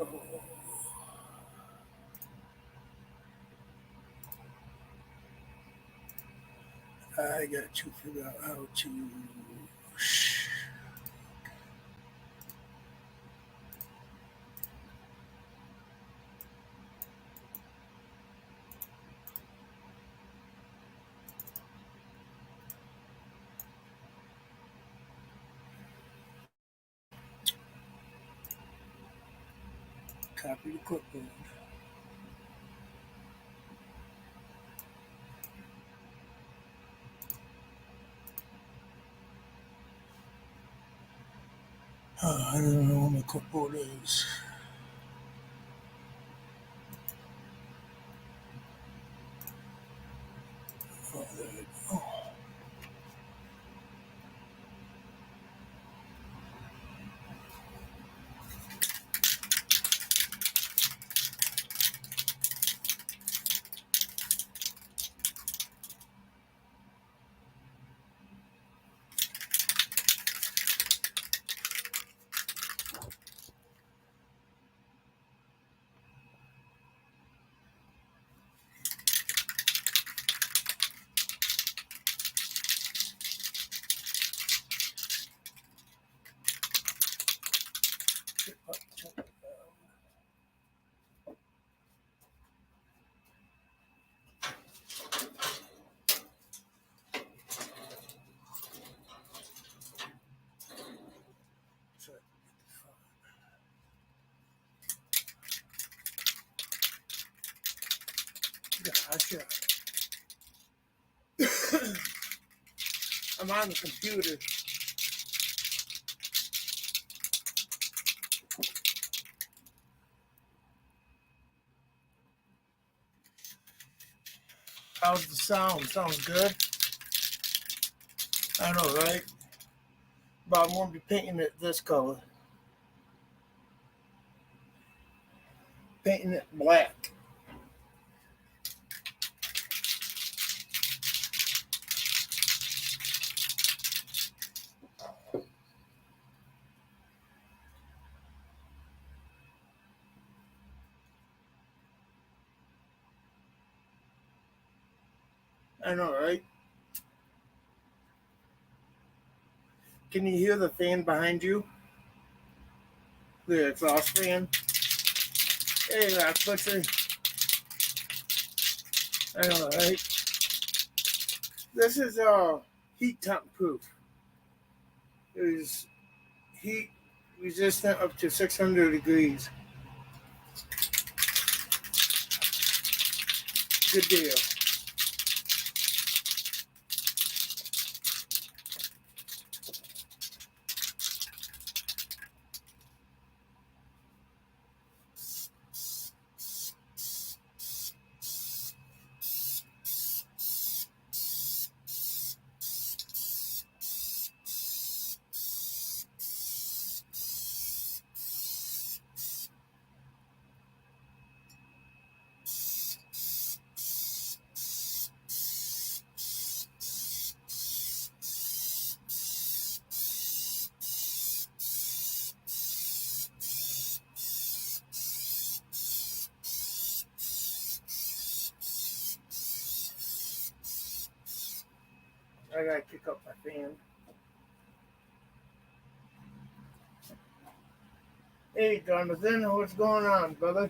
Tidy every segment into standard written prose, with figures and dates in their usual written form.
I got to figure out how to. Copy the clipboard. I don't know where my clipboard is. Oh, there we go. Gotcha. I'm on the computer. How's the sound? Sounds good? I know, right? But I'm going to be painting it this color. Painting it black. I know, right? Can you hear the fan behind you? The exhaust fan? Hey, that's butcher. I know, right? This is heat temp proof. It is heat resistant up to 600 degrees. Good deal. I gotta kick up my fan. Hey, Jonathan, what's going on, brother?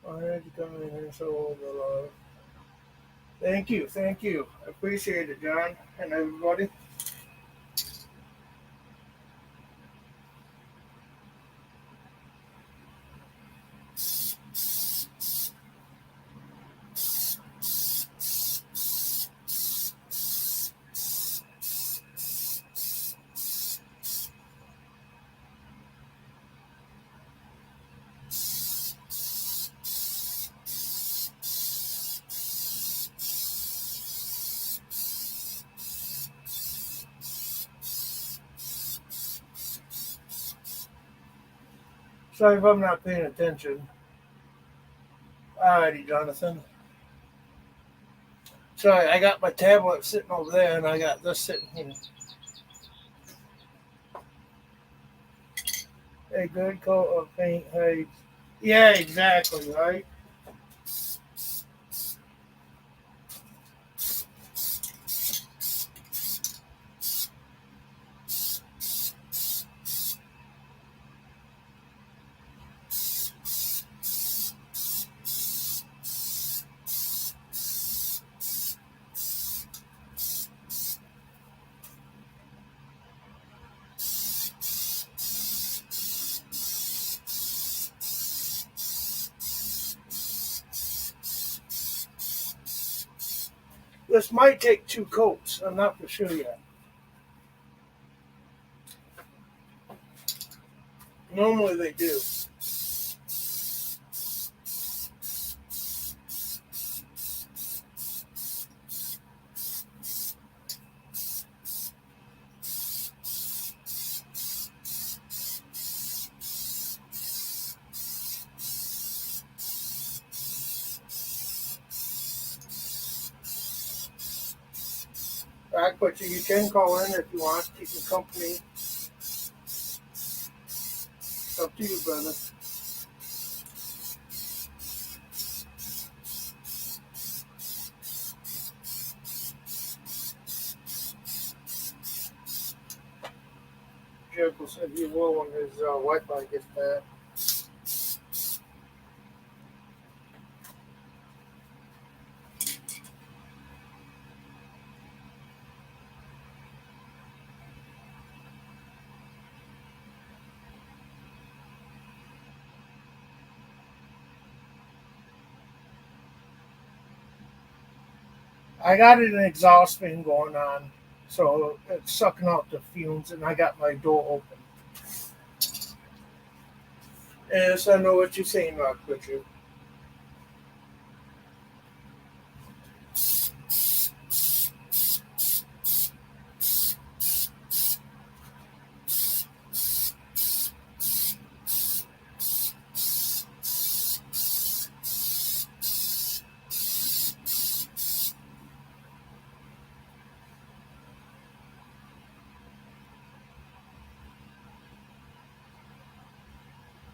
I had to come in here so the love. Thank you, thank you. I appreciate it, John, and everybody. Sorry if I'm not paying attention. Alrighty, Jonathan. Sorry, I got my tablet sitting over there and I got this sitting here. A good coat of paint hides. Yeah, exactly, right? This might take two coats. I'm not for sure yet. Normally they do. Right, but you can call in if you want. Keep the company. Up to you, brother. Jericho said he will when his Wi-Fi gets bad. I got an exhaust fan going on, so it's sucking out the fumes, and I got my door open. Yes, I know what you're saying, Rock Butcher.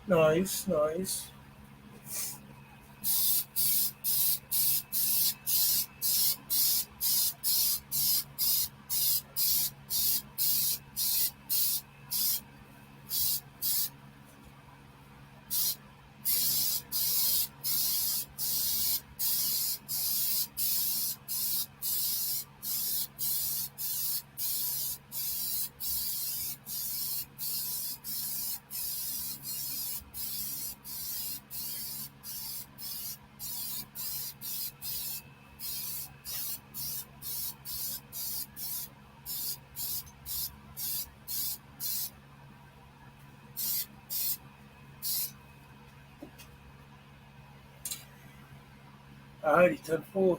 Nice, nice. Alrighty, 10-4.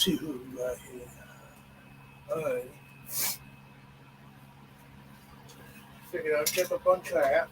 see who we got here. All right. Figured I'd check up on trap.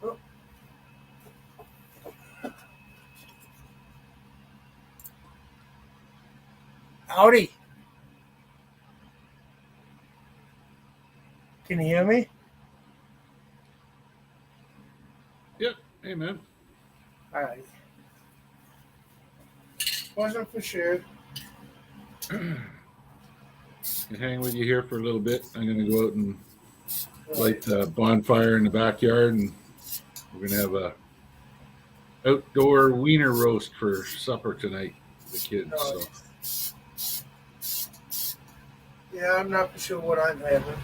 Oh, howdy. Can you hear me? Yep. Hey, man. All right. Wasn't for sure. Can hang with you here for a little bit. I'm going to go out and light the bonfire in the backyard, and we're going to have a outdoor wiener roast for supper tonight for the kids. So Yeah, I'm not for sure what I'm having.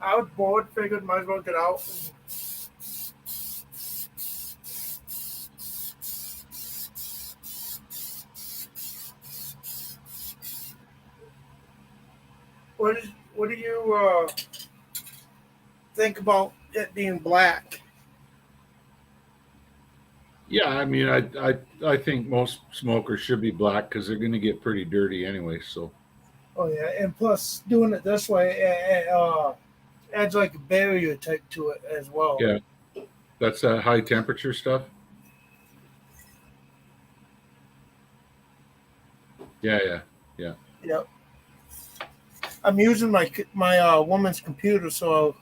I was bored, figured might as well get out. What do you think about it being black? yeah, I mean, I think most smokers should be black because they're going to get pretty dirty anyway. So Oh yeah, and plus doing it this way adds like a barrier type to it as well. yeah, that's that high temperature stuff. Yeah, yeah, yeah. Yep. I'm using my woman's computer, so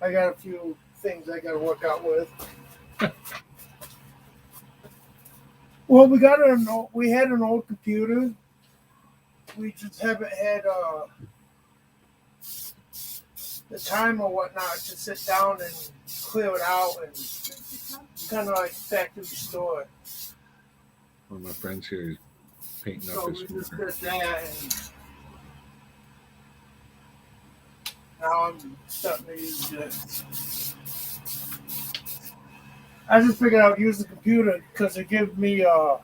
I got a few things I got to work out with. Well, we had an old computer. We just haven't had the time or whatnot to sit down and clear it out and kind of like factory store it. One of my friends here is painting So up we his just smoker. did that, and now I'm starting to use it. I just figured I would use the computer because it gives me a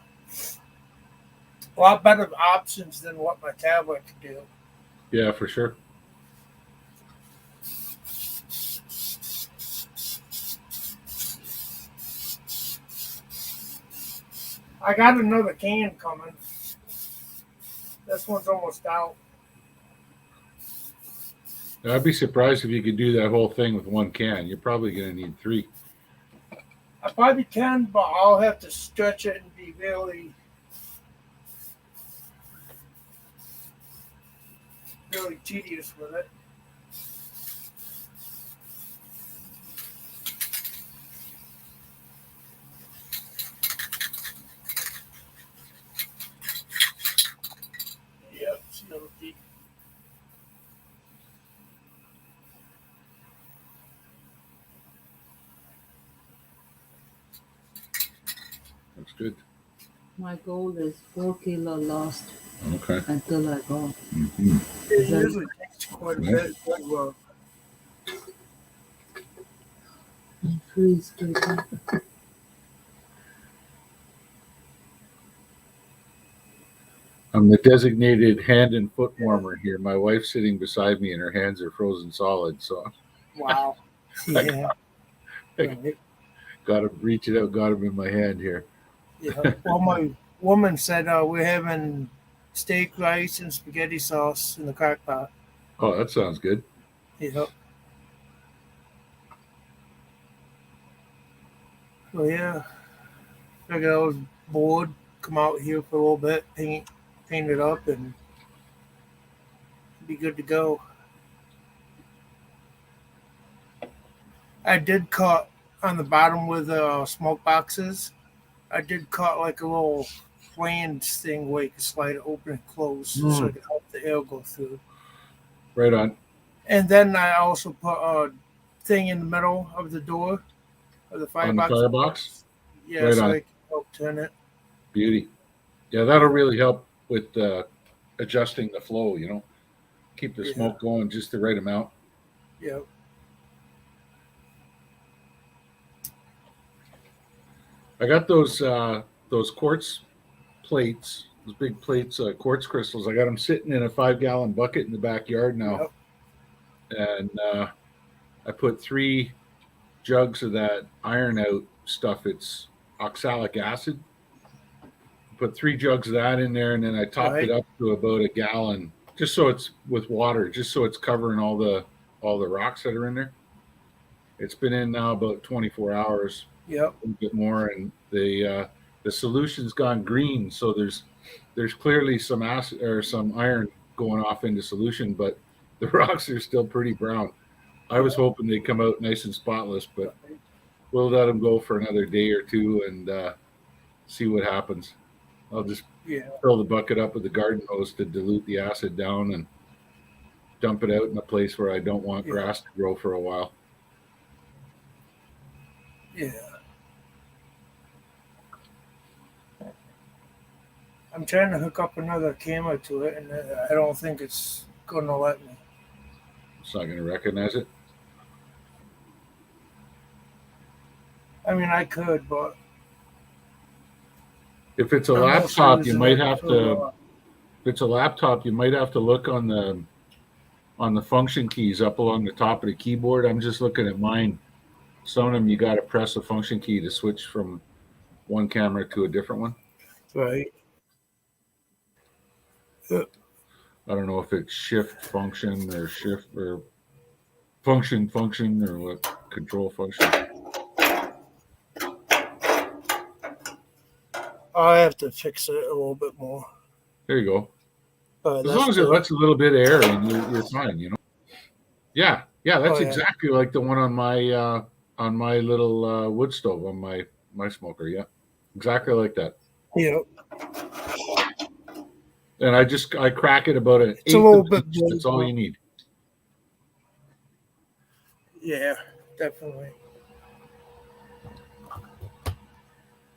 lot better options than what my tablet could do. Yeah, for sure. I got another can coming. This one's almost out. I'd be surprised if you could do that whole thing with one can. You're probably going to need three. I probably can, but I'll have to stretch it and be really, really tedious with it. Yep, CLD. That's good. My goal is 4 kilo lost Okay. until I go. Mm-hmm. It usually takes quite a bit. But, well, Freeze, baby. I'm the designated hand and foot warmer here. My wife's sitting beside me, and her hands are frozen solid. So wow. Yeah. Right. got to reach it out. Got them in my hand here. Yeah. Well, my woman said we're having steak, rice, and spaghetti sauce in the crock pot. Oh, that sounds good. Yep. So yeah, figured I was bored. Come out here for a little bit, paint it up, and be good to go. I did cut on the bottom with smoke boxes. I did cut like a little flange thing where you can slide it open and close so it can help the air go through. Right on. And then I also put a thing in the middle of the door of the On the firebox. firebox? Yeah, Right so on. they can help turn it. Beauty. Yeah, that'll really help with adjusting the flow, you know. Keep the smoke going just the right amount. Yeah. I got those quartz plates, those big plates, quartz crystals. I got them sitting in a 5-gallon bucket in the backyard now, and I put 3 jugs of that iron out stuff. It's oxalic acid. Put 3 jugs of that in there, and then I topped it up to about a gallon, just so it's with water, just so it's covering all the rocks that are in there. It's been in now about 24 hours. Yep. A bit more, and the solution's gone green. So there's clearly some acid or some iron going off into solution, but the rocks are still pretty brown. I was hoping they'd come out nice and spotless, but we'll let them go for another day or two and see what happens. I'll just fill the bucket up with the garden hose to dilute the acid down and dump it out in a place where I don't want grass to grow for a while. Yeah. I'm trying to hook up another camera to it, and I don't think it's going to let me. It's not going to recognize it? I mean, I could, but... If it's a laptop, you might have to... If it's a laptop, you might have to look on the function keys up along the top of the keyboard. I'm just looking at mine. Some of them, you got to press a function key to switch from one camera to a different one. Right. I don't know if it's shift function or shift or function or what, control function. I have to fix it a little bit more. There you go. As long as it lets a little bit of air in, you're fine, you know. Yeah, that's exactly like the one on my little wood stove on my smoker. Yeah, exactly like that. Yep. And I crack it about an eighth. A little bit. That's all you need. Yeah, definitely.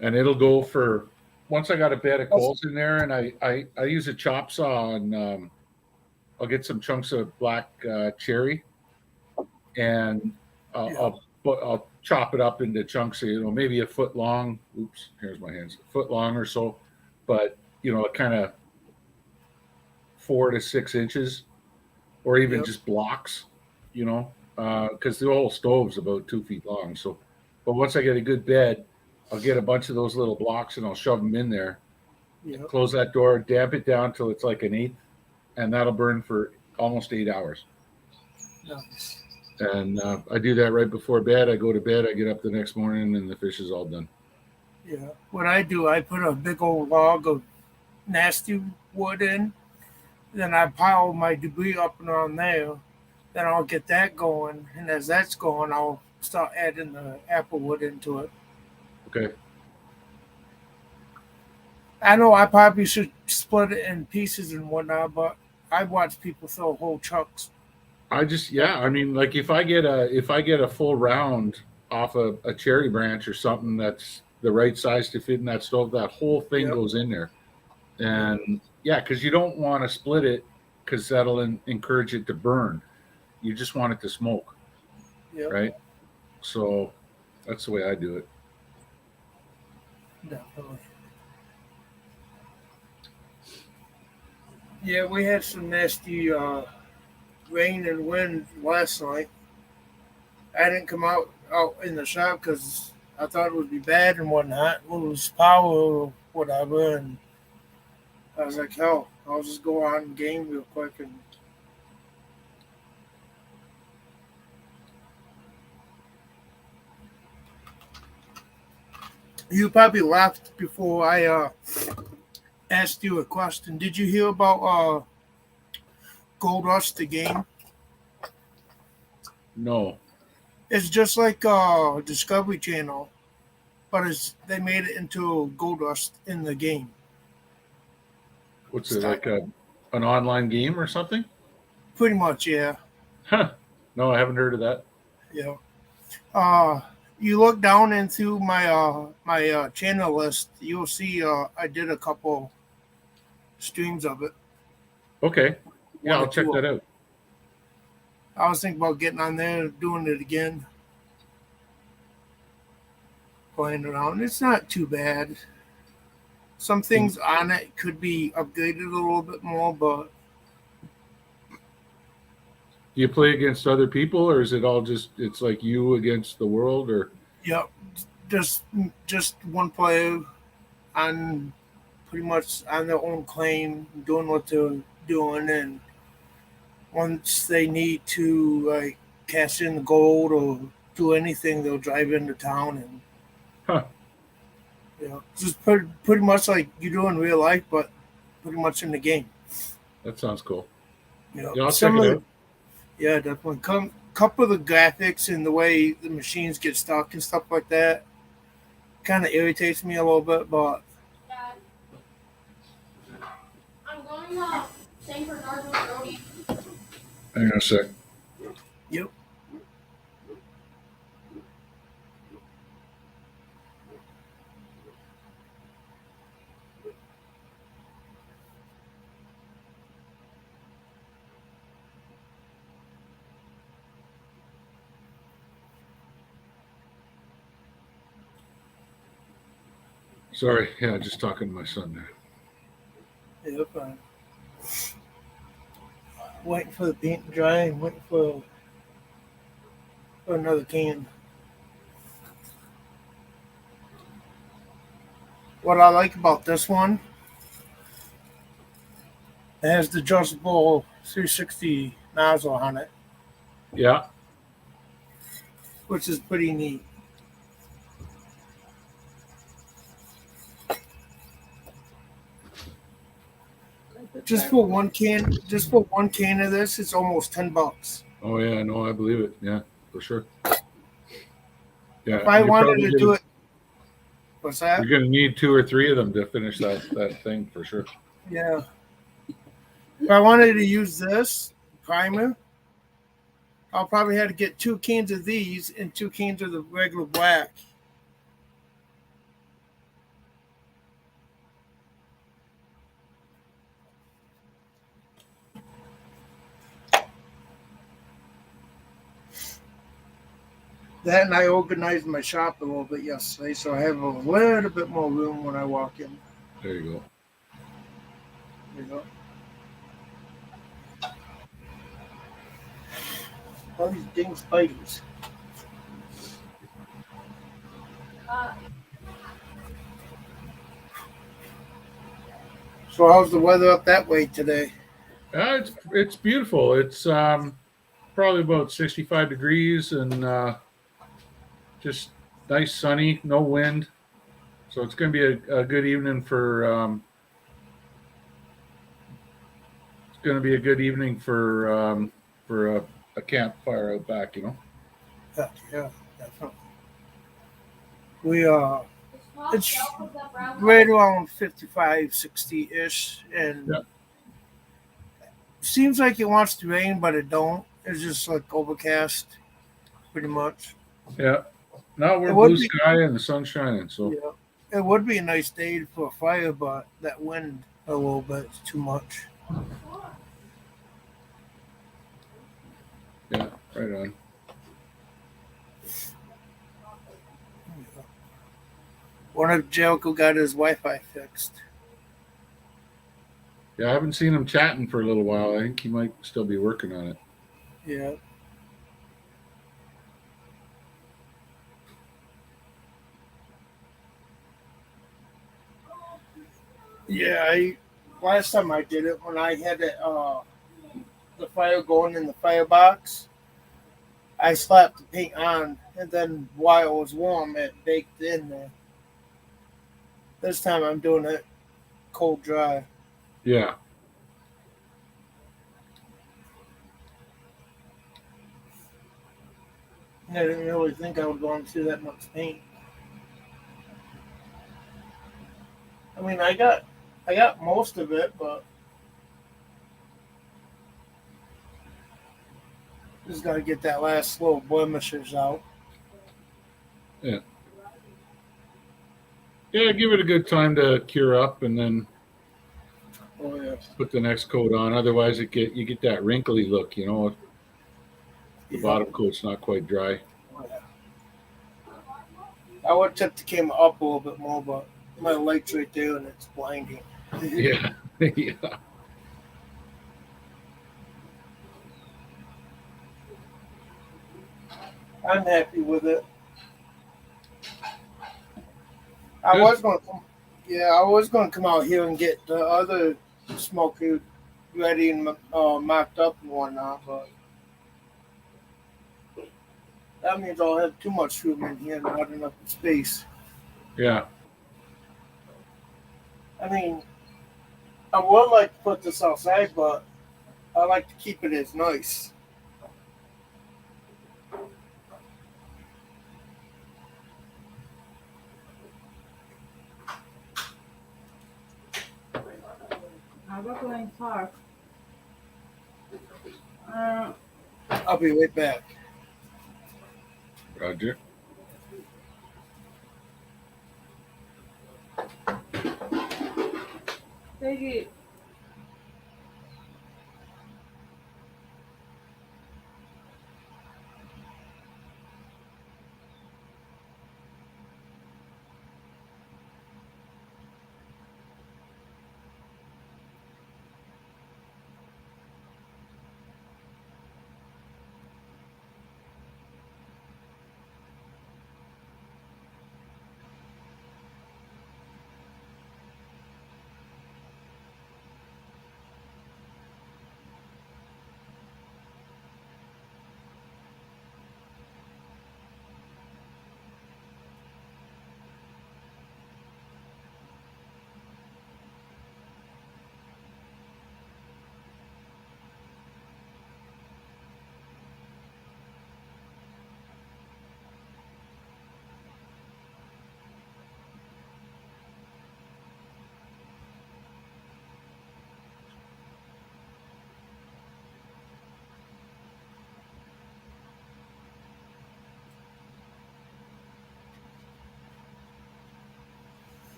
And it'll go for, once I got a bed of coals in there, and I use a chop saw, and I'll get some chunks of black cherry, and I'll chop it up into chunks, maybe a foot long. Oops, here's my hands. A foot long or so, but kind of 4 to 6 inches, or even just blocks, because the whole stove's about 2 feet long. So, but once I get a good bed, I'll get a bunch of those little blocks and I'll shove them in there. Close that door, damp it down till it's like an 1/8, and that'll burn for almost 8 hours. Nice. And I do that right before bed. I go to bed, I get up the next morning, and the fish is all done. Yeah. What I do, I put a big old log of nasty wood in, then I pile my debris up and on there. Then I'll get that going, and as that's going, I'll start adding the apple wood into it. Okay. I know I probably should split it in pieces and whatnot, but I watch people throw whole chunks. I mean, like if I get a full round off a cherry branch or something that's the right size to fit in that stove, that whole thing Yep. goes in there. And yeah, because you don't want to split it because that'll encourage it to burn. You just want it to smoke, Yep. right? So that's the way I do it. Definitely. Yeah, we had some nasty rain and wind last night. I didn't come out in the shop because I thought it would be bad and whatnot. Well, it was power or whatever, and I was like, hell, I'll just go on and game real quick. And you probably laughed before I asked you a question. Did you hear about Gold Rush the game? No. It's just like Discovery Channel, but they made it into Gold Rush in the game. What's it, like an online game or something? Pretty much, yeah. Huh. No, I haven't heard of that. Yeah. You look down into my channel list, you'll see I did a couple streams of it. Okay. Yeah, One or I'll check two that of out. I was thinking about getting on there and doing it again. Playing around. It's not too bad. Some things on it could be upgraded a little bit more, but Do you play against other people, or is it all just it's like you against the world, or yeah, just one player on pretty much on their own claim, doing what they're doing, and once they need to like cash in the gold or do anything, they'll drive into town and huh? just pretty much like you do in real life, but pretty much in the game. That sounds cool. Yeah, Yeah, I'll check some it of out. yeah, definitely. Couple of the graphics and the way the machines get stuck and stuff like that kind of irritates me a little bit, but Dad, I'm going to St. Bernard's Road. Hang on a sec. yep. Sorry. Yeah, just talking to my son there. Yep. Waiting for the paint to dry and waiting for another can. What I like about this one, it has the adjustable 360 nozzle on it, Yeah. which is pretty neat. Just for one can of this, it's almost $10. Oh yeah. No, I believe it. Yeah, for sure. Yeah. If I you're wanted probably to do it, what's that? You're going to need 2 or 3 of them to finish that thing for sure. Yeah. If I wanted to use this primer, I'll probably have to get 2 cans of these and 2 cans of the regular black. That and I organized my shop a little bit yesterday, so I have a little bit more room when I walk in. There you go. You know. All these dang spiders. So how's the weather up that way today? It's beautiful. It's probably about 65 degrees and just nice sunny, no wind. So it's going to be a good evening for it's going to be a good evening for a campfire out back. Yeah, definitely. We it's right around 55, 60-ish, and Yeah. seems like it wants to rain, but it don't. It's just like overcast, pretty much. Yeah. Now we're It would blue be- sky and the sun's shining. So Yeah, it would be a nice day for a fire, but that wind a little bit is too much. yeah, right on. One of Jericho got his Wi-Fi fixed. Yeah, I haven't seen him chatting for a little while. I think he might still be working on it. Yeah. Yeah, last time I did it when I had it, the fire going in the firebox, I slapped the paint on, and then while it was warm, it baked in there. This time I'm doing it cold dry. Yeah. I didn't really think I would go through that much paint. I mean, I got most of it, but just gotta get that last little blemishes out. Yeah, give it a good time to cure up, and then Oh yeah. put the next coat on. Otherwise, you get that wrinkly look. You know, if the bottom coat's not quite dry. Oh, yeah. I would tip the camera up a little bit more, but my light's right there and it's blinding. Yeah, yeah. I'm happy with it. I Good. was going to come out here and get the other smoker ready and mocked up and whatnot, but that means I'll have too much room in here and not enough space. Yeah. I mean, I would like to put this outside, but I like to keep it as nice. I'm not going far. I'll be right back. Roger. Take it.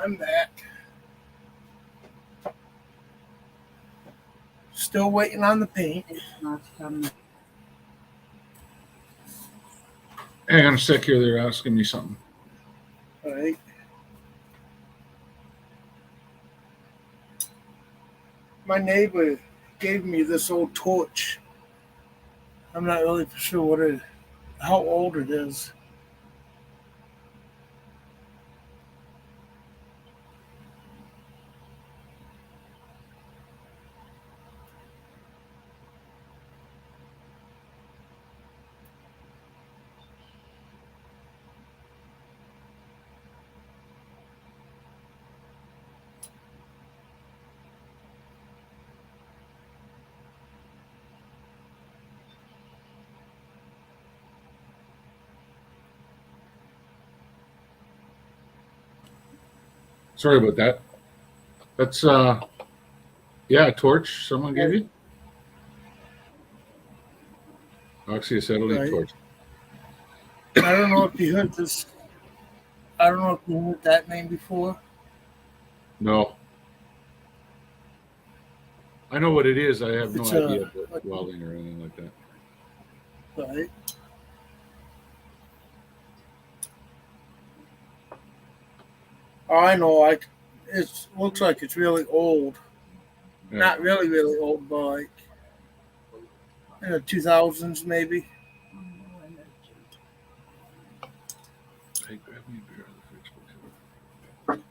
I'm back. Still waiting on the paint. It's not coming. Hang on a sec here. They're asking me something. All right. My neighbor gave me this old torch. I'm not really sure how old it is. Sorry about that. That's yeah, a torch someone gave you? Oxyacetylene Right. torch. I don't know if you heard this. I don't know if you heard that name before. No. I know what it is. I have no It's idea a about welding or anything like that. right. I know. It looks like it's really old. Yeah. Not really, really old, but like in the 2000s maybe. Hey, grab me a beer out of the fridge, please.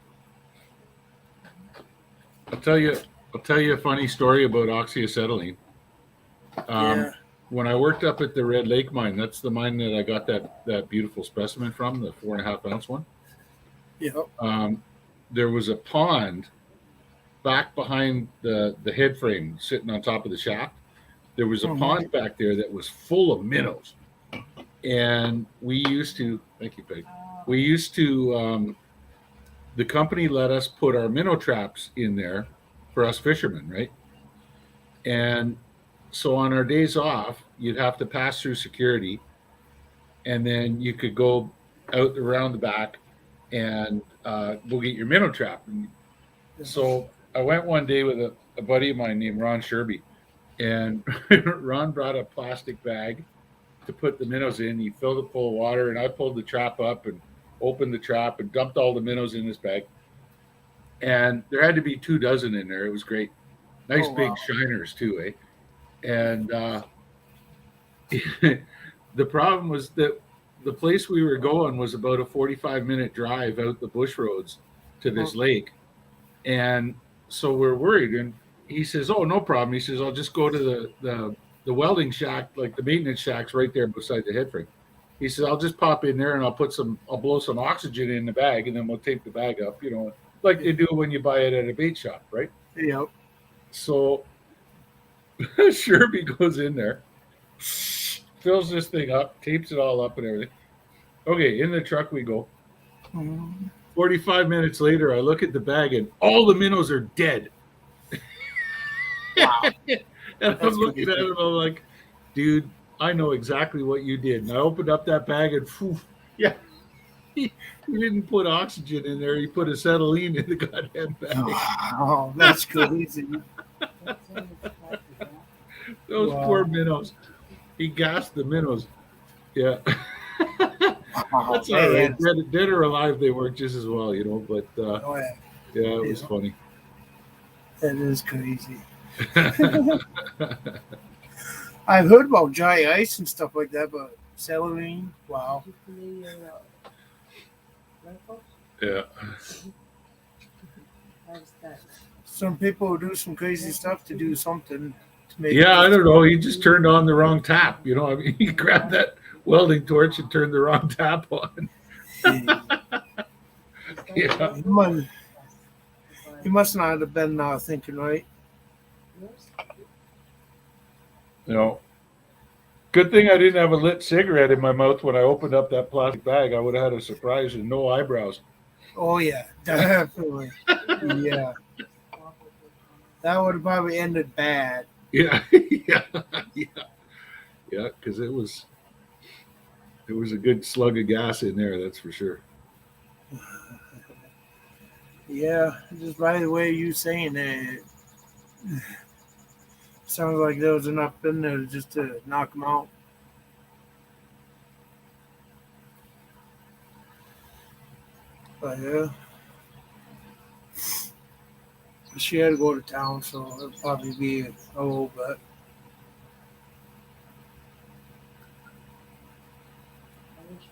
I'll tell you a funny story about oxyacetylene. Yeah. When I worked up at the Red Lake mine, that's the mine that I got that beautiful specimen from, the 4.5 ounce one. Yeah. There was a pond back behind the head frame sitting on top of the shaft. There was a pond back there that was full of minnows. And we used to, thank you, Peg. We used to, the company let us put our minnow traps in there for us fishermen, right? And so on our days off, you'd have to pass through security, and then you could go out around the back and go get your minnow trap. And so I went one day with a buddy of mine named Ron Sherby, and Ron brought a plastic bag to put the minnows in. He filled it full of water, and I pulled the trap up and opened the trap and dumped all the minnows in this bag. And there had to be 24 in there. It was great. Nice big shiners too, eh? And the problem was that the place we were going was about a 45-minute drive out the bush roads to this lake. And so we're worried. And he says, "Oh, no problem." He says, "I'll just go to the welding shack, like the maintenance shack's right there beside the head frame." He says, "I'll just pop in there and I'll blow some oxygen in the bag, and then we'll tape the bag up, like they do when you buy it at a bait shop, right?" Yep. So Sherby goes in there, fills this thing up, tapes it all up and everything. Okay, in the truck we go. 45 minutes later, I look at the bag and all the minnows are dead. Wow. And I'm looking at him, I'm like, "Dude, I know exactly what you did." And I opened up that bag and yeah, he didn't put oxygen in there. He put acetylene in the goddamn bag. Oh, that's crazy. Those poor minnows. He gassed the minnows. Yeah. That's all right. Dead or alive, they work just as well, but yeah, it was funny. That is crazy. I've heard about dry ice and stuff like that, but acetylene, wow. Yeah. Some people do some crazy stuff to do something to make I don't know. He just turned on the wrong tap. I mean, he grabbed that welding torch and turned the wrong tap on. Yeah. He must not have been thinking right. Good thing I didn't have a lit cigarette in my mouth when I opened up that plastic bag. I would have had a surprise and no eyebrows. Oh yeah, definitely. Yeah. That would have probably ended bad. Yeah. Yeah, because it was a good slug of gas in there, that's for sure. Yeah, just by the way you saying that, sounds like there was enough in there just to knock them out. But yeah, she had to go to town, so it'll probably be a little bit.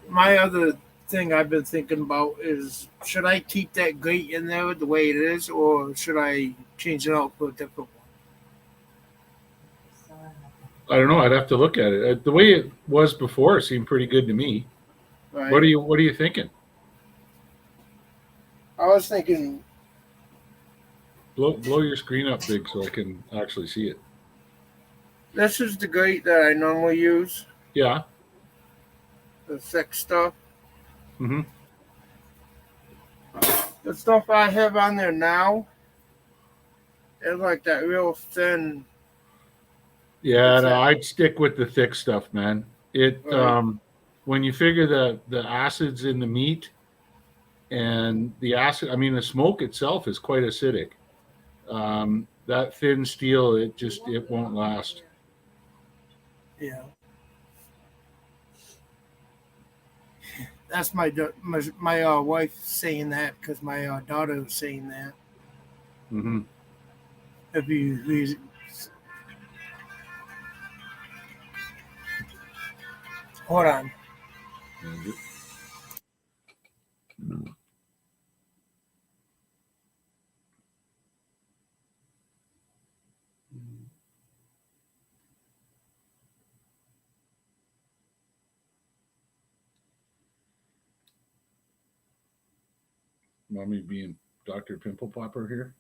My other thing I've been thinking about is, should I keep that grate in there the way it is, or should I change it out for a different one? I don't know. I'd have to look at it. The way it was before seemed pretty good to me. Right. What are you thinking? I was thinking, Blow your screen up big so I can actually see it. this is the grate that I normally use, Yeah. the thick stuff. Mm-hmm. The stuff I have on there now is like that real thin. Yeah, no, I'd stick with the thick stuff, man. It Right. when you figure the acids in the meat and the acid, I mean, the smoke itself is quite acidic. That thin steel, it won't last. Yeah. That's my wife saying that because my daughter was saying that. Mm-hmm. If you hold on. Mommy being Dr. Pimple Popper here.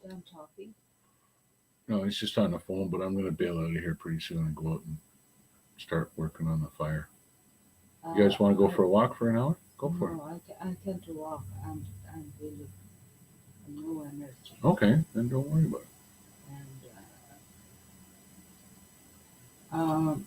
You done talking? No, he's just on the phone, but I'm going to bail out of here pretty soon and go out and start working on the fire. You guys want to go for a walk for an hour? Go for it. No, I can't walk. I'm really no energy. Okay, then don't worry about it. And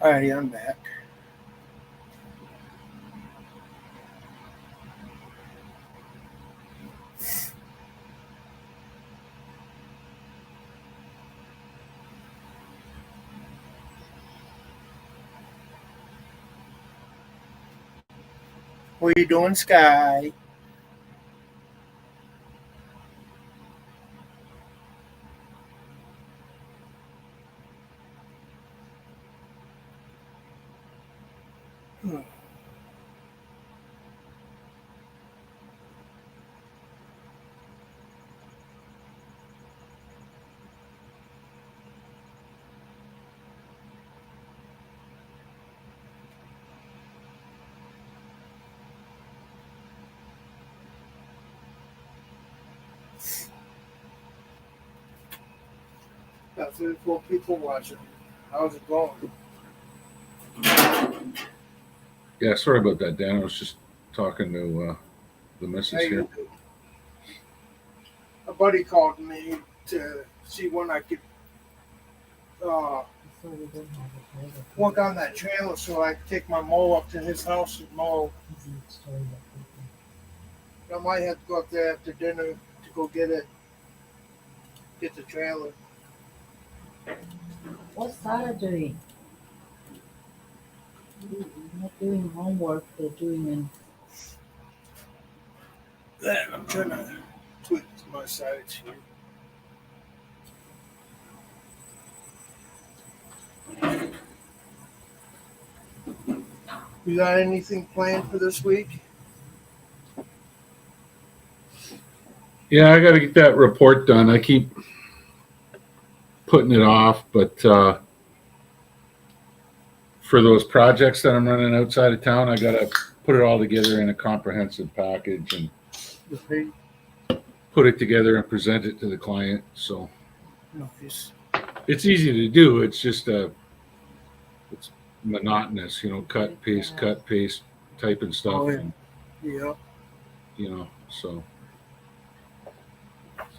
All right, I'm back. What you doing, Sky? Hmm. Got 34 people watching. How's it going? Yeah, sorry about that, Dan. I was just talking to the How missus here. you doing? A buddy called me to see when I could so we don't have a trailer. work on that trailer so I could take my mower up to his house and mow. Is it story that people- I might have to go up there after dinner to go get it. Get the trailer. What's Sarah doing? Not doing homework. They're doing an I'm trying to tweak my sides here. You got anything planned for this week? Yeah, I got to get that report done. I keep putting it off, but for those projects that I'm running outside of town, I got to put it all together in a comprehensive package and The pay? put it together and present it to the client. So Nice. it's easy to do. It's just it's monotonous, cut, paste, typing stuff, Oh, yeah. and Yeah. so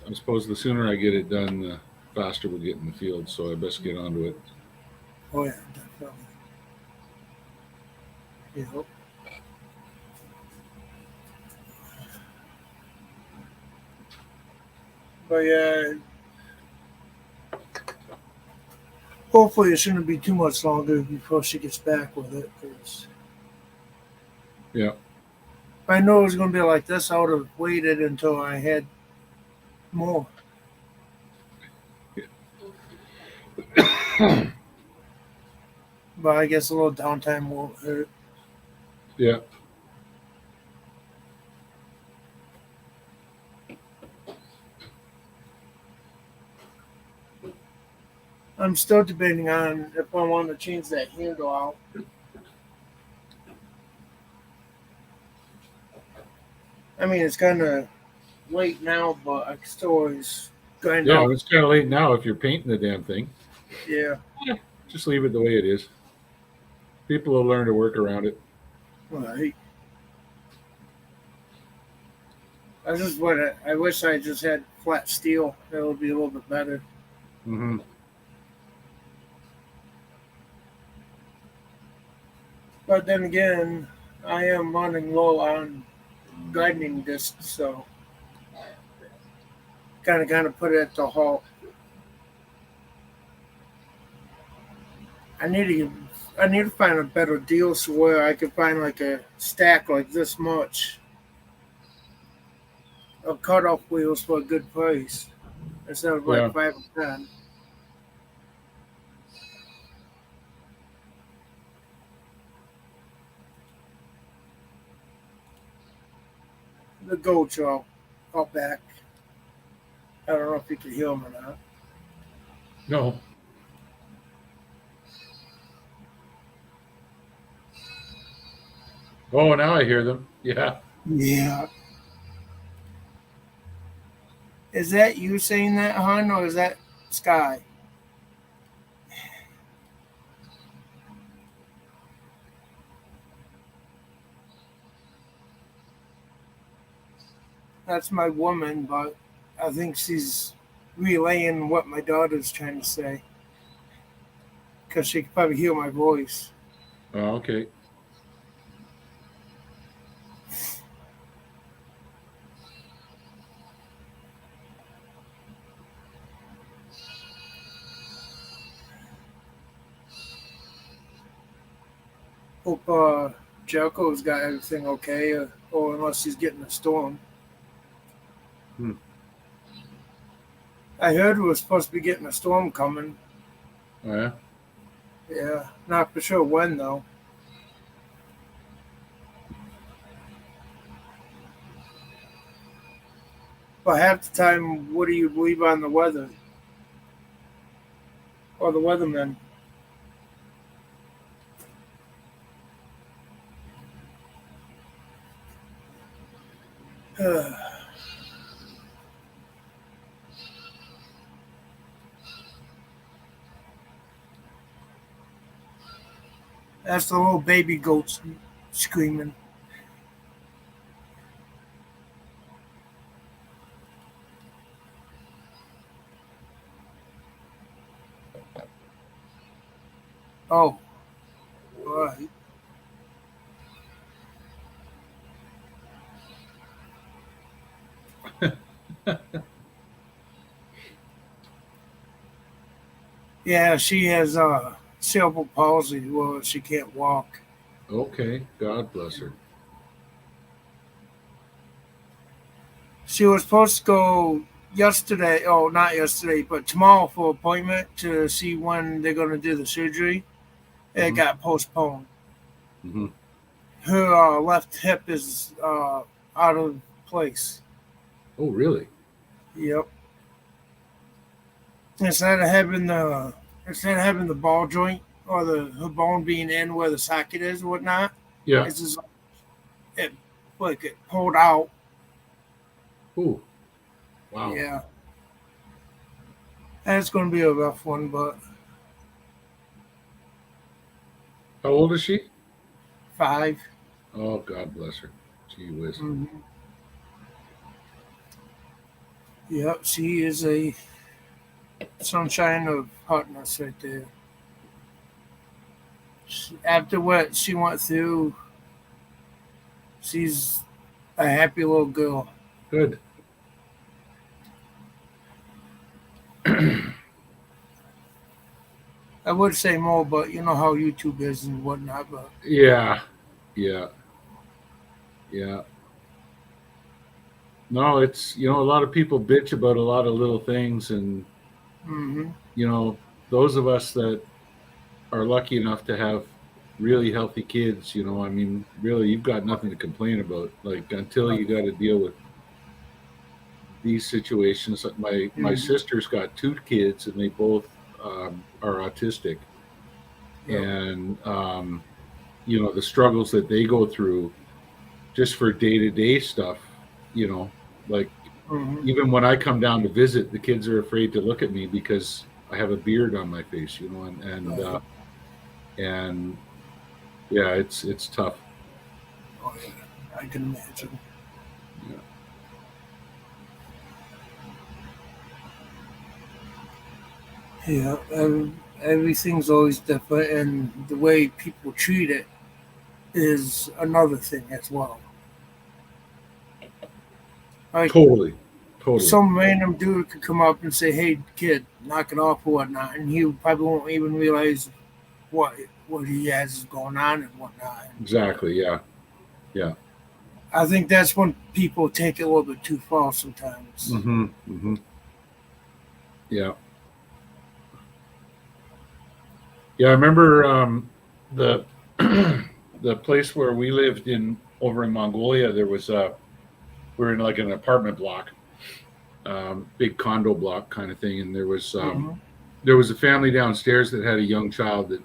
I suppose the sooner I get it done, the faster we'll get in the field. So I best get onto it. Oh, yeah, definitely. Yeah. But yeah, hopefully it shouldn't be too much longer before she gets back with it. Cause Yeah. if I know it was going to be like this, I would have waited until I had more. But I guess a little downtime won't hurt. Yeah. I'm still debating on if I want to change that handle out. I mean, it's kind of late now, but I can still always grind Yeah. out. It's kind of late now if you're painting the damn thing. Yeah, Just leave it the way it is. People will learn to work around it. right. I wish I just had flat steel. That would be a little bit better. Mm-hmm. But then again, I am running low on gardening discs, so kind of put it at the halt. I need to I need to find a better deal so where I can find like a stack like this much of cutoff wheels for a good price instead of like Yeah. 5 or 10. The goats are all back. I don't know if you can hear them or not. No. Oh, now I hear them. Yeah. Yeah. Is that you saying that, hon, or is that Sky? That's my woman, but I think she's relaying what my daughter's trying to say because she can probably hear my voice. Oh, okay. Hope Jericho's got everything okay, or unless he's getting a storm. Hmm. I heard we were supposed to be getting a storm coming. Oh, yeah. Yeah, not for sure when though. But half the time, what do you believe on the weather or the weathermen? That's the little baby goats screaming. Oh, all right. Yeah, she has cerebral palsy. Well, she can't walk. Okay, God bless her. She was supposed to go yesterday. Oh, not yesterday, but tomorrow for appointment to see when they're going to do the surgery. It Hmm. got postponed. Hmm. Her left hip is out of place. Oh, really? Yep. Instead of having the ball joint or the her bone being in where the socket is or whatnot, Yeah. it's just it like it pulled out. Oh, wow. Yeah. And it's going to be a rough one, but How old is she? 5. Oh, God bless her. Gee whiz. Mm-hmm. Yep, she is a sunshine of hotness right there. After what she went through, she's a happy little girl. Good. I would say more, but you know how YouTube is and whatnot. But Yeah. Yeah. Yeah. No, it's, a lot of people bitch about a lot of little things. And, mm-hmm. those of us that are lucky enough to have really healthy kids, I mean, really, you've got nothing to complain about. Like, until you got to deal with these situations. Like my Mm-hmm. sister's got 2 kids, and they both are autistic. Yep. And, the struggles that they go through just for day to day stuff, like, Mm-hmm. even when I come down to visit, the kids are afraid to look at me because I have a beard on my face, and yeah, it's tough. Oh, yeah. I can imagine. Yeah. Yeah, everything's always different, and the way people treat it is another thing as well. Like Totally, totally. some random dude could come up and say, "Hey, kid, knock it off" or whatnot, and he probably won't even realize what what he has going on and whatnot. Exactly. Yeah. Yeah. I think that's when people take it a little bit too far sometimes. Hmm. Hmm. Yeah. Yeah. I remember the the place where we lived in over in Mongolia. There was we were in like an apartment block, big condo block kind of thing, and Hmm. there was a family downstairs that had a young child that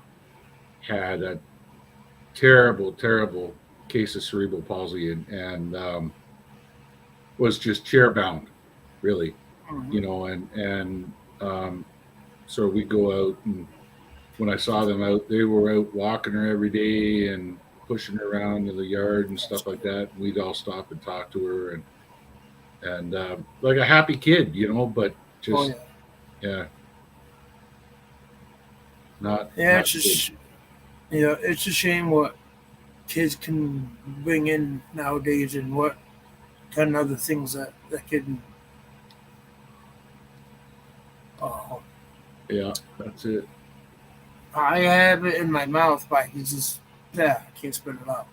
had a terrible, terrible case of cerebral palsy, and was just chair bound, really, Hmm. and um, so we go out, and when I saw them out, they were out walking her every day and pushing her around in the yard and stuff like that. And we'd all stop and talk to her, and like a happy kid, but Oh just yeah, yeah, not yeah. not good. It's a shame what kids can bring in nowadays and what kind of other things that can. Uh, Yeah, that's it. I have it in my mouth, but it's just yeah, I can't spit it out.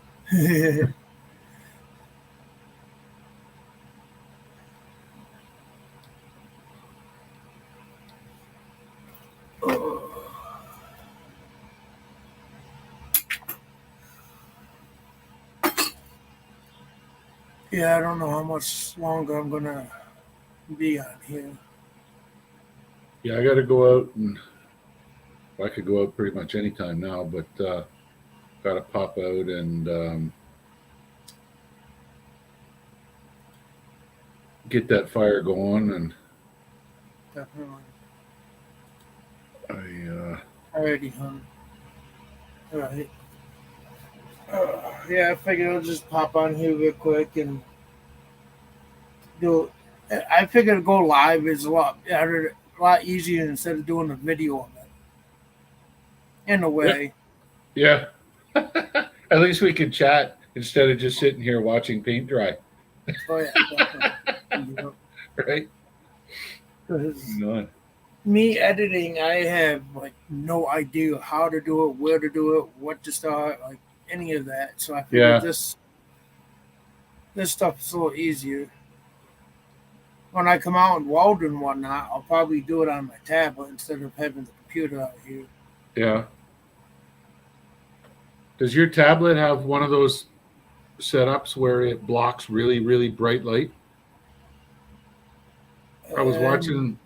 Yeah, I don't know how much longer I'm gonna be on here. Yeah, I got to go out, and I could go out pretty much anytime now, but got to pop out and get that fire going. And Definitely. I Alrighty, hon. Alright. Yeah, I figured I'll just pop on here real quick and do. I figured go live is a lot easier instead of doing a video of it. In a yeah, way. yeah. At least we can chat instead of just sitting here watching paint dry, Oh yeah, definitely. You know, right? 'cause No. Me editing, I have like no idea how to do it, where to do it, what to start, like any of that. So I figured Yeah, this stuff is a little easier. When I come out and weld and whatnot, I'll probably do it on my tablet instead of having the computer out here. yeah. Does your tablet have one of those setups where it blocks really, really bright light? I was Um, watching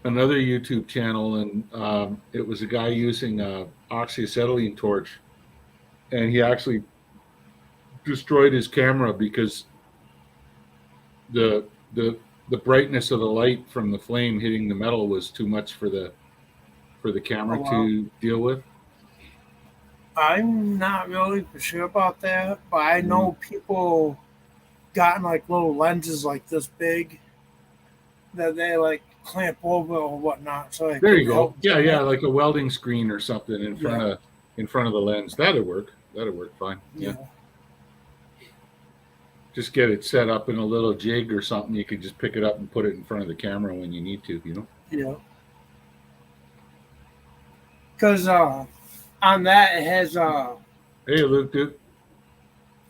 another YouTube channel, and it was a guy using a oxyacetylene torch, and he actually destroyed his camera because the the the brightness of the light from the flame hitting the metal was too much for the oh camera well, to deal with. I'm not really for sure about that, but I Mm. know people gotten like little lenses like this big that they like clamp over or whatnot, so it There can you go. help Yeah, dim yeah, it. like a welding screen or something Yeah, in front of the lens. That'd work. That'd work fine. Yeah. yeah, Just get it set up in a little jig or something. You could just pick it up and put it in front of the camera when you need to, you know? yeah. Because on that it has Hey, Luke, dude.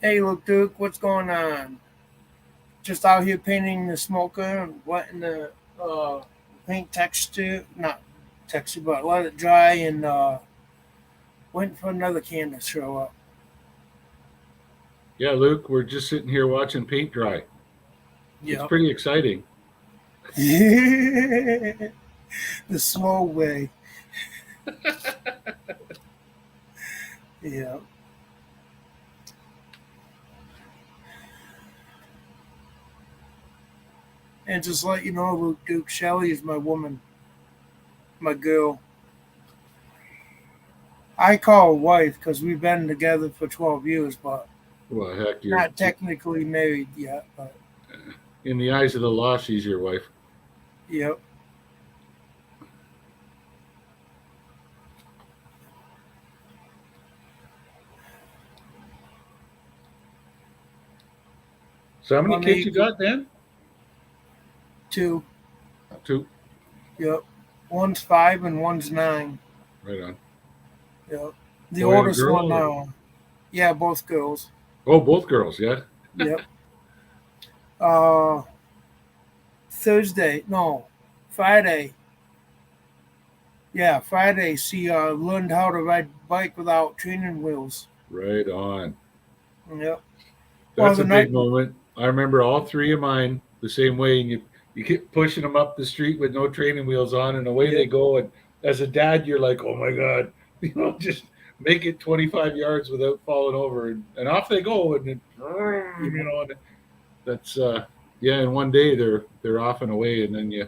hey look Duke, what's going on? Just out here painting the smoker and letting the paint texture, not texture, but let it dry and waiting for another can to show up. Yeah, Luke, we're just sitting here watching paint dry. It's Yep. pretty exciting. The slow way. Yeah. And just let you know, Luke Duke, Shelly is my woman, my girl. I call her wife because we've been together for 12 years, but Well, heck, you're not technically married yet. But in the eyes of the law, she's your wife. yep. So how many I kids you mean, got, Dan? two. Two. Yep. One's 5 and one's 9. Right on. Yep. The Boy and a oldest girl? one Or... now. Yeah, both girls. Oh, both girls, yeah. Yep. Uh, Thursday, no, Friday. Yeah, Friday. She learned how to ride bike without training wheels. Right on. Yep. Well, That's the a night. big moment. I remember all three of mine the same way. And you keep pushing them up the street with no training wheels on, and away they Yep. go. And as a dad, you're like, oh my God, just make it 25 yards without falling over. And off they go. And, and that's, yeah. And one day they're off and away. And then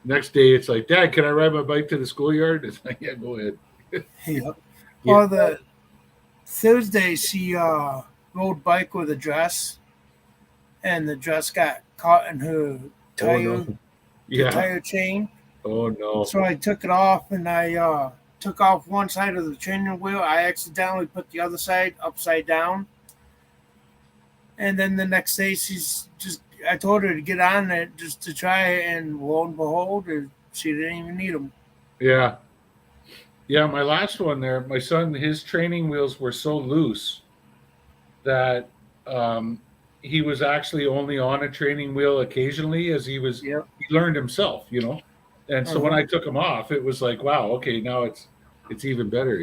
next day it's like, Dad, can I ride my bike to the schoolyard? It's like, yeah, go ahead. Yep. Yeah. Well, the Thursday she rode bike with a dress, and the dress got caught in her Oh, tire, no. the Yeah. tire chain. Oh, no. So I took it off, and I took off one side of the training wheel. I accidentally put the other side upside down. And then the next day, I told her to get on it just to try it, and lo and behold, she didn't even need them. Yeah. Yeah, my last one there, my son, his training wheels were so loose that he was actually only on a training wheel occasionally as Yep. he learned himself. And so when Uh-huh. I took him off, it was like, wow, okay, now it's even better.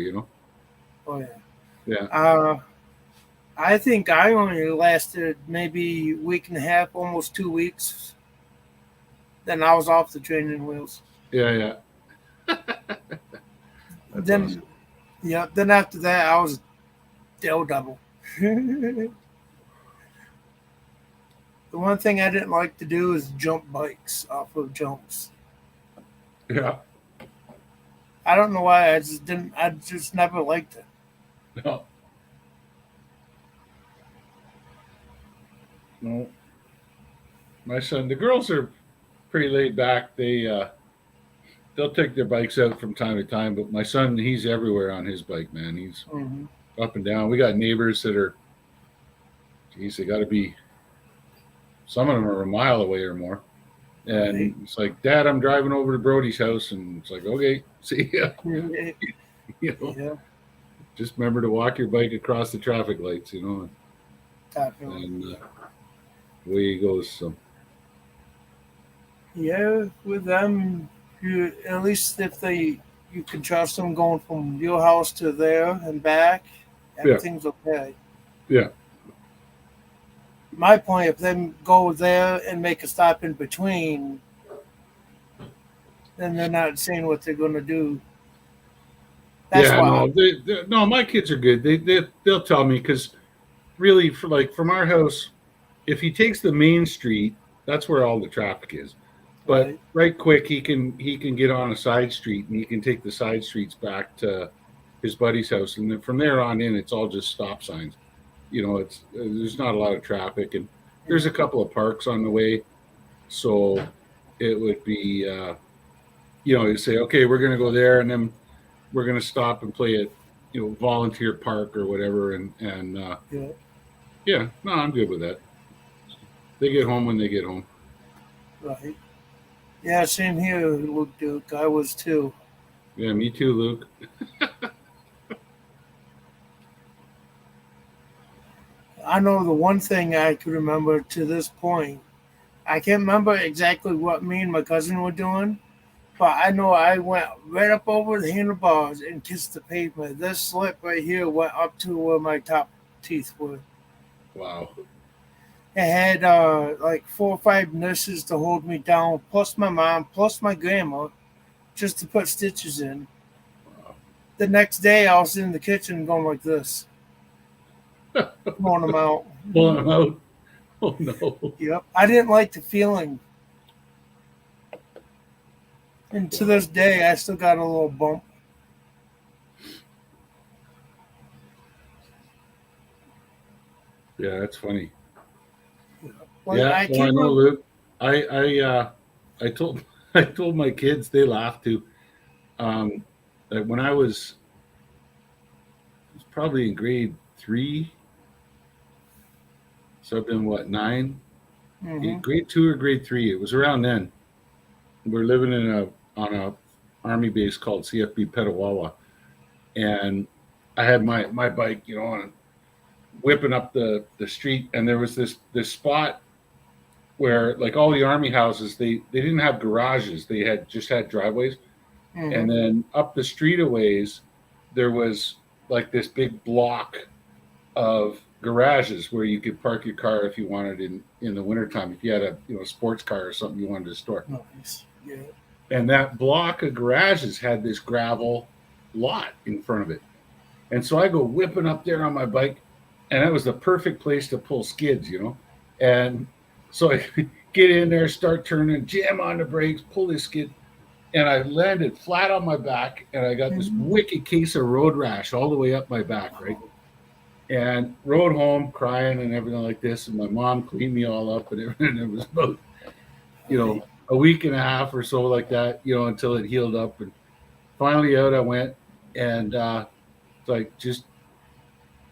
Oh, yeah. Yeah. I think I only lasted maybe a week and a half, almost 2 weeks. Then I was off the training wheels. Yeah, yeah. That's Then, awesome. yeah, then after that, I was daredevil. The one thing I didn't like to do is jump bikes off of jumps. Yeah. I don't know why. I just didn't. I just never liked it. No. No. My son, the girls are pretty laid back. They'll take their bikes out from time to time, but my son, he's everywhere on his bike, man. He's Hmm. up and down. We got neighbors that are, geez, they got to be, some of them are a mile away or more. And it's like, Dad, I'm driving over to Brody's house, and it's like, okay, see ya. Right. You know, Yeah, just remember to walk your bike across the traffic lights. You know, definitely. and away he goes. So Yeah, with them, you at least if you can trust them going from your house to there and back, yeah, everything's okay. yeah, My point, if they go there and make a stop in between, then they're not saying what they're going to do. That's yeah. why. No, no, my kids are good. They'll tell me because really, for like from our house, if he takes the main street, that's where all the traffic is. But Right. right quick, he can get on a side street and he can take the side streets back to his buddy's house, and then from there on in, it's all just stop signs. You know, it's there's not a lot of traffic, and there's a couple of parks on the way, so it would be you say, okay, we're going to go there, and then we're going to stop and play at volunteer park or whatever, and Yeah. yeah, no, I'm good with that. They get home when they get home. Right. Yeah. Same here, Luke Duke. I was too. Yeah, me too, Luke. I know the one thing I could remember to this point. I can't remember exactly what me and my cousin were doing, but I know I went right up over the handlebars and kissed the pavement. This slip right here went up to where my top teeth were. Wow. I had like 4 or 5 nurses to hold me down, plus my mom, plus my grandma, just to put stitches in. Wow. The next day, I was in the kitchen going like this, pulling them out. Pulling them out. Oh no. Yep. I didn't like the feeling. And to this day, I still got a little bump. Yeah, that's funny. Well, Yeah, I well, I can't know, remember. Luke. I told I told my kids, they laughed too. That when I was probably in grade 3, so I've been what, 9, Hmm. grade 2 or grade 3. It was around then. We're living on a army base called CFB Petawawa, and I had my bike, on whipping up the street, and there was this spot where, like, all the army houses, they didn't have garages, they had driveways, Hmm. and then up the street a ways there was like this big block of garages where you could park your car if you wanted in the wintertime, if you had a sports car or something you wanted to store. Nice. Yeah. And that block of garages had this gravel lot in front of it. And so I go whipping up there on my bike, and that was the perfect place to pull skids. And so I get in there, start turning, jam on the brakes, pull this skid, and I landed flat on my back, and I got this Mhm. wicked case of road rash all the way up my back, right? And rode home crying and everything like this, and my mom cleaned me all up and everything. It was about, a week and a half or so like that, until it healed up. And finally out I went, and it's like just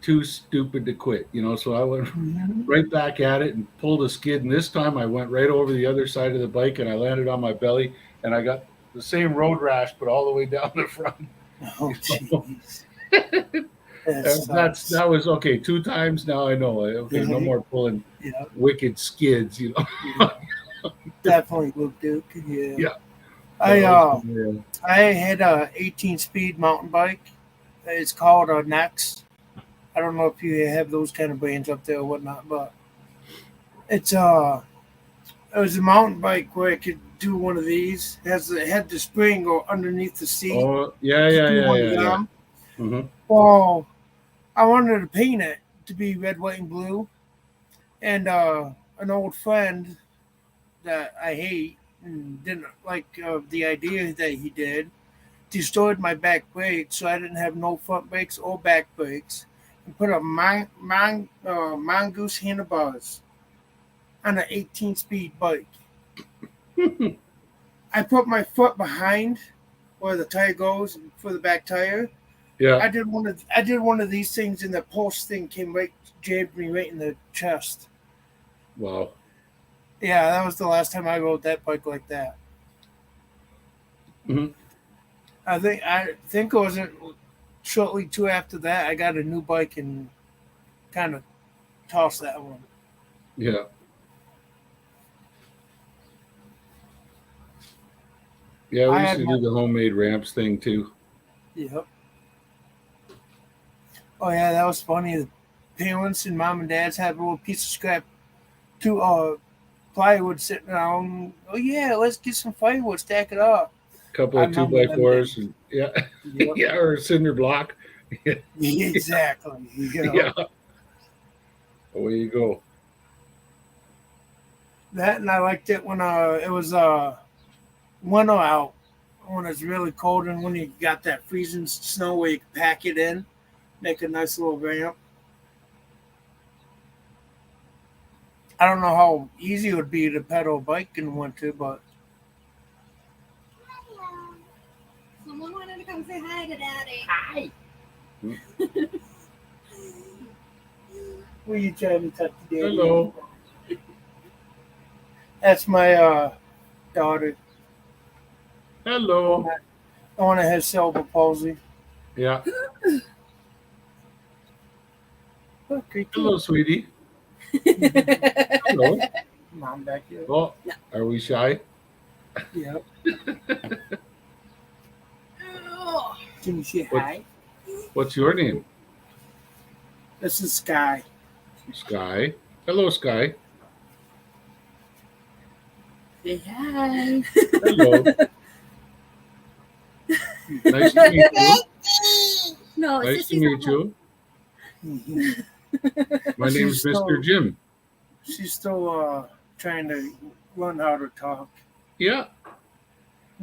too stupid to quit. So I went Mhm. right back at it and pulled a skid. And this time I went right over the other side of the bike, and I landed on my belly, and I got the same road rash, but all the way down the front. Oh, You jeez. know? That sucks. That was okay. 2 times now. I know. Okay, no more pulling Yeah. wicked skids. Yeah. Definitely Luke Duke. Yeah. Yeah. I So, yeah. I had a 18-speed mountain bike. It's called a Nex. I don't know if you have those kind of brands up there or whatnot, but it's it was a mountain bike where I could do one of these. It had the spring go underneath the seat Oh, yeah, to yeah, do yeah, one of yeah, yeah. them. Mm-hmm. Well, I wanted to paint it to be red, white, and blue. And an old friend that I hate and didn't like the idea that he did destroyed my back brakes, so I didn't have no front brakes or back brakes, and put a mongoose handlebars on an 18-speed bike. I put my foot behind where the tire goes for the back tire. Yeah. I did one of these things, and the pulse thing came right, jabbed me right in the chest. Wow. Yeah, that was the last time I rode that bike like that. Mhm. I think it was shortly too after that I got a new bike and kind of tossed that one. Yeah. Yeah, we I used had to my do the homemade ramps thing too. Yep. Oh yeah, that was funny. The parents and mom and dads had a little piece of scrap two plywood sitting around. Oh yeah, let's get some firewood, stack it up. Couple I of two remember by them fours, days. and yeah, Yep. yeah, or a cinder block. Yeah, Exactly. yeah. Away you go. That and I liked it when it was winter out when it's really cold and when you got that freezing snow where you can pack it in, make a nice little ramp. I don't know how easy it would be to pedal a bike in winter, but Someone wanted to come say hi to Daddy. Hi. were you trying to touch the daddy? Hello. That's my daughter. Hello. The one that has cerebral palsy. Yeah. Look, great Hello, sweetie. Hello. Mom back here. Oh, are we shy? Yep. Oh, Can you say What- hi? What's your name? This is Sky. Sky. Hello, Sky. Say hi. Hello. Nice to meet you. no, it's Nice just to meet you. Mhm. My name is She's still- Mr. Jim. She's still trying to learn how to talk. Yeah,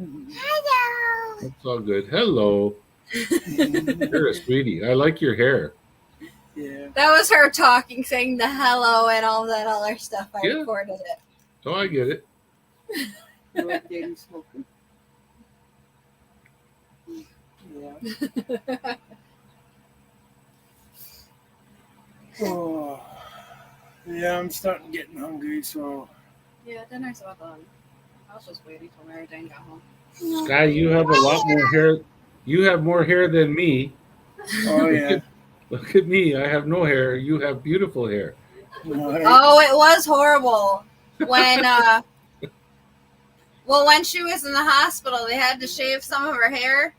Mhm. Hello. that's all good. Hello. You're a sweetie. I like your hair. Yeah. That was her talking, saying the hello and all that other stuff. I Yeah. recorded it. Oh, I get it. You like daddy smoking? Yeah. Oh. Yeah, I'm starting getting hungry, so Yeah, dinner's about done. I was just waiting till Mary Jane got home. Sky, you have a lot more hair. You have more hair than me. oh yeah. Look at me. I have no hair. You have beautiful hair. Right. Oh, it was horrible when well, when she was in the hospital, they had to shave some of her hair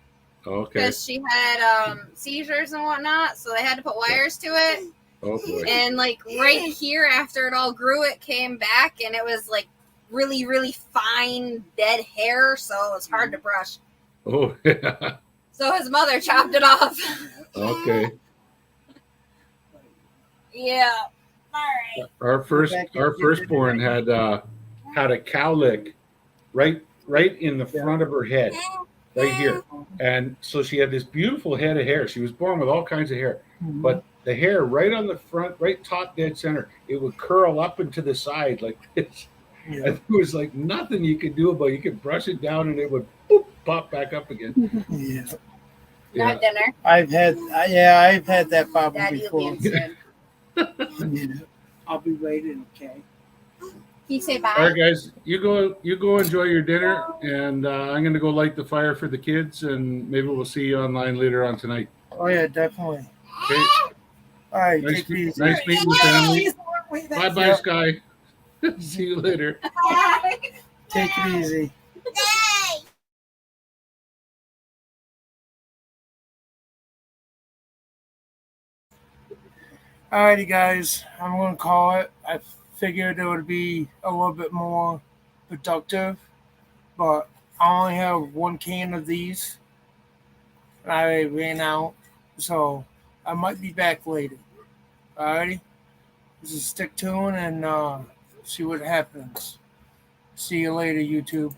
Okay. because she had seizures and whatnot. So they had to put wires to it, Oh boy. and like right here, after it all grew, it came back, and it was like really, really fine dead hair. So it was hard to brush. Oh yeah. So his mother chopped it off. Okay. Yeah. All right. Our firstborn had a cowlick right in the front of her head, right here, and so she had this beautiful head of hair. She was born with all kinds of hair, but the hair right on the front, right top dead center, it would curl up and to the side like this. Yeah. And there was like nothing you could do about it. You could brush it down and it would boop, pop back up again. Yeah. Yeah. Not dinner. I've had that problem Daddy will before. be in soon. Yeah. I'll be waiting, okay? Can you say bye? All right, guys, you go enjoy your dinner, and I'm gonna go light the fire for the kids, and maybe we'll see you online later on tonight. Oh yeah, definitely. Okay. All right, Nice, take it easy. nice meeting you, family. Wait, Bye, bye, Yep. Sky. See you later. Take it easy. Alrighty, guys, I'm gonna call it. I figured it would be a little bit more productive, but I only have one can of these. I ran out, so I might be back later. Alrighty, just stick to it and see what happens. See you later, YouTube.